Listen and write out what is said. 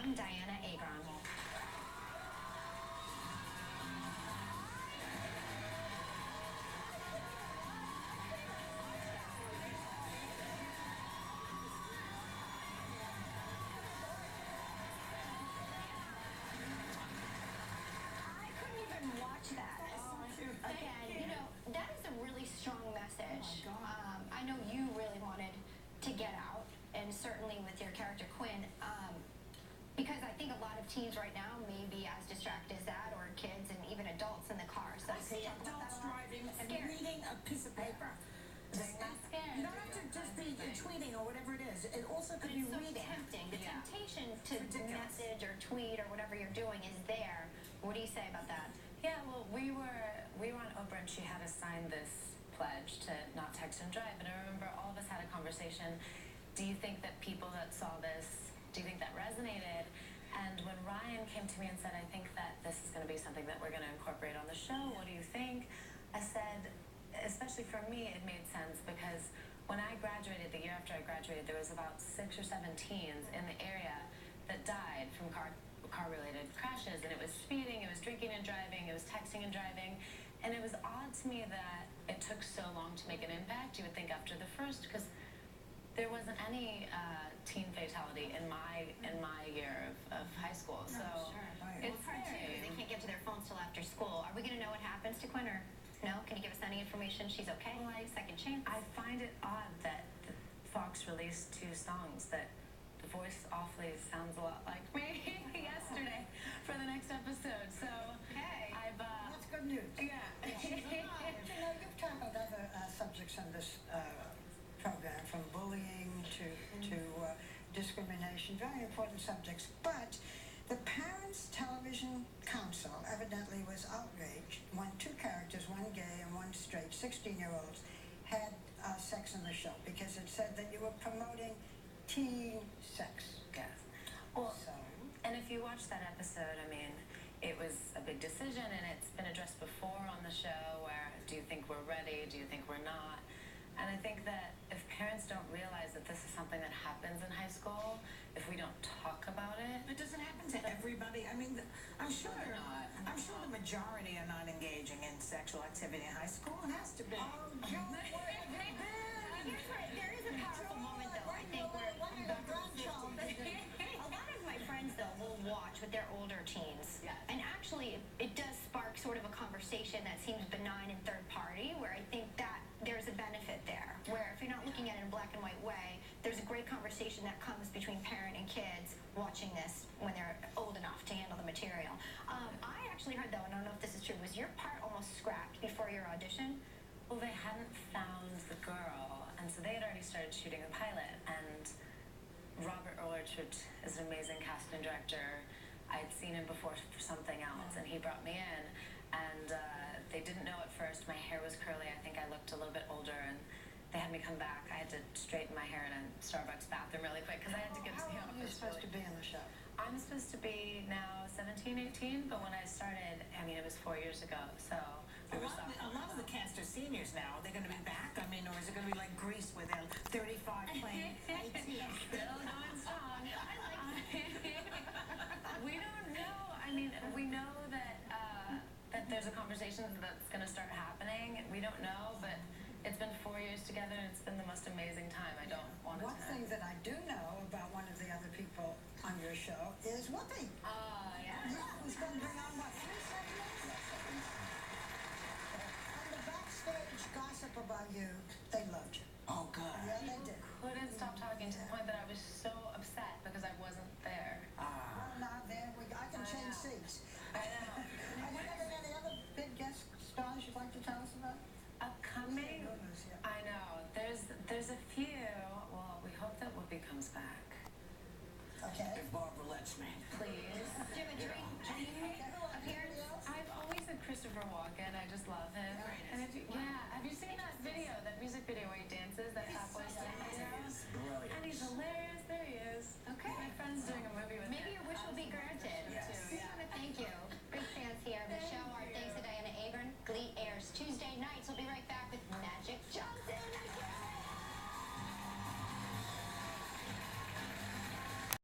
young Dianna Agron. Watch that. Again, you know, that is a really strong message. I know you really wanted to get out, and certainly with your character Quinn, because I think a lot of teens right now may be as distracted as that, or kids and even adults in the car. So I see adults driving and reading a piece of paper. You don't have to just be tweeting or whatever it is. It also could be reading. Tempting. The temptation to message or tweet or whatever you're doing is there. What do you say about that? Yeah, well, we were on Oprah and she had us sign this pledge to not text and drive. And I remember all of us had a conversation. Do you think that people that saw this, do you think that resonated? And when Ryan came to me and said, I think that this is going to be something that we're going to incorporate on the show, what do you think? I said, especially for me, it made sense because when I graduated, the year after I graduated, there was about 6 or 7 teens in the area that died from car-related crashes, and it was speeding, it was drinking and driving, it was texting and driving, and it was odd to me that it took so long to make an impact. You would think after the first, because there wasn't any teen fatality in my year of high school, so it's scary. They can't get to their phones till after school. Are we going to know what happens to Quinn, or no? Can you give us any information? She's okay? Like, second chance? I find it odd that Fox released 2 songs that the voice awfully sounds a lot like me yesterday for the next episode. So hey, that's good news. Yeah. You know, you've tackled other subjects in this program, from bullying to discrimination, very important subjects. But the Parents Television Council evidently was outraged when 2 characters, one gay and one straight, 16-year-olds, had sex in the show because it said that you were promoting teen sex. Yes. Well, and if you watch that episode, I mean, it was a big decision, and it's been addressed before on the show where, do you think we're ready? Do you think we're not? And I think that if parents don't realize that this is something that happens in high school, if we don't talk about it... It doesn't happen to everybody. I mean, I'm sure the majority are not engaging in sexual activity in high school. It has to be. Oh, Joe, there is a powerful moment, though, I think, where a lot of my friends, though, will watch with their older teens. Yeah. And actually, it does spark sort of a conversation that seems benign and third party, where I think that there's a benefit there, where if you're not looking at it in a black and white way, there's a great conversation that comes between parent and kids watching this when they're old enough to handle the material. I actually heard, though, and I don't know if this is true, was your part almost scrapped before your audition? Well, they hadn't found the girl, and so they had already started shooting the pilot, and Robert Orchard is an amazing casting director. I'd seen him before for something else, and he brought me in, and they didn't know at first. My hair was curly. I think I looked a little bit older, and they had me come back. I had to straighten my hair in a Starbucks bathroom really quick because I had to get to the office. How long are you supposed to be in the show? I'm supposed to be now 17, 18, but when I started, I mean, it was 4 years ago, so a lot of the cast are seniors now. Are they going to be back? I mean, or is it going to be like Grease where they're 35 playing 18? Still going strong. We don't know. I mean, we know that that there's a conversation that's going to start happening. We don't know, but it's been 4 years together, and it's been the most amazing time. I don't want to. One thing that I do know about one of the other people on your show is Whoopi. Yeah. Who's going to bring on what, 3 segments? And the backstage gossip about you, they loved you. Oh, good. Yeah, they did. Couldn't stop talking to the point that I was so upset because I wasn't there. Well, now there I can change seats. I know. Are you having any other big guest stars you'd like to tell us about? Upcoming? I know. There's a few. Well, we hope that Whoopi comes back. Okay. If Barbara lets me. Please. Do you have a dream appearance? I've always said Christopher Walken. I just love him. And have you seen that video, that music video where he dances, that Fat Boy Slim video? Brilliant. And he's hilarious. There he is. Okay. My friend's doing a movie with him. Maybe your wish will be granted. Yes. We want to thank you. Big fans here of the show. Our thanks to Dianna Agron. Glee airs Tuesday nights. We'll be right back.